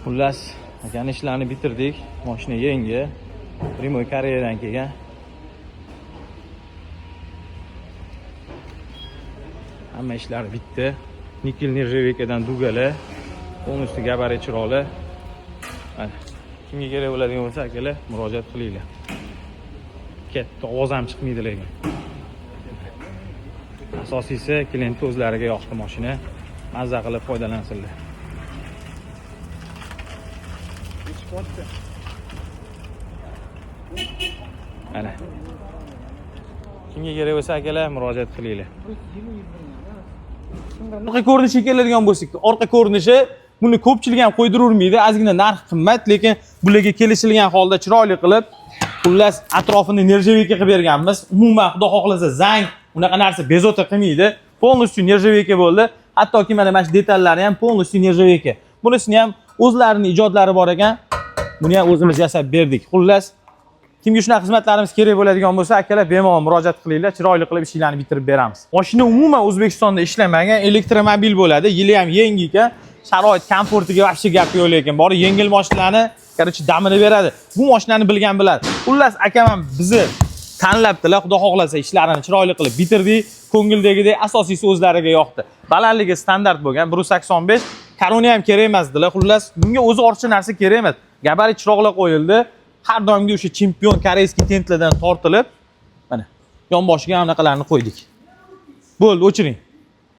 Xullas, akani ishlarni bitirdik. Mashina yangi. Primoy Koreyadan kelgan. Hamma ishlar bitdi. Nikel nержавейкаdan dugala. Полностью gabarit chiroqli. Mana kimga kerak bo'ladigan bo'lsa, akalar murojaat qilinglar. Katta ovoz ham chiqmaydi lekin. Asosiysi klient o'zlariga yoqdi mashina. Mazza qilib foydalansinlar. Mana. Kimga kerak bo'lsa, akalar murojaat qilinglar. Orqa ko'rinishga keladigan bo'lsak, orqa ko'rinishi buni ko'pchilik ham qo'ydirurmaydi. Ozgina narx qimmat, lekin bularga kelishilgan holda chiroyli qilib, xullas atrofini nержавейка qilib berganmiz. Umuman xudo xohlasa zang, unaqa narsa bezovta qilmaydi. Полностью nержавейка bo'ldi. Hattoki mana shu detallari ham полностью nержавейка. Bunisini ham o'zlarining ijodlari bor ekan. Buni ham o'zimiz yasab berdik. Xullas, kimga shunaqa xizmatlarimiz kerak bo'ladigan bo'lsa, akalar bemalol murojaat qilinglar, chiroyli qilib ishlarni bitirib beramiz. Mashina umuman O'zbekistonda ishlamagan, elektromobil bo'ladi, yili ham yangi ekan, sharoit komfortiga vaqti gap yo'q lekin, bor yengil mashinalarni, qarchi damini beradi. Bu mashinani bilgan biladi. Xullas, akam ham bizni tanlabdilar, xudo xohlasa ishlarini chiroyli qilib bitirdik. Ko'ngildagidek asosiysi o'zlariga yoqdi. Balandligi standart bo'lgan 1.85, korona ham kerak emasdilar. Xullas, bunga o'zi ortiqcha narsa kerak emas. Gabarit chiroqlar qo'yildi. Har doimgi o'sha chempion koreyskiy tentlardan tortilib, mana yonboshiga ham anaqalarni qo'ydik. Bo'ldi, o'chiring.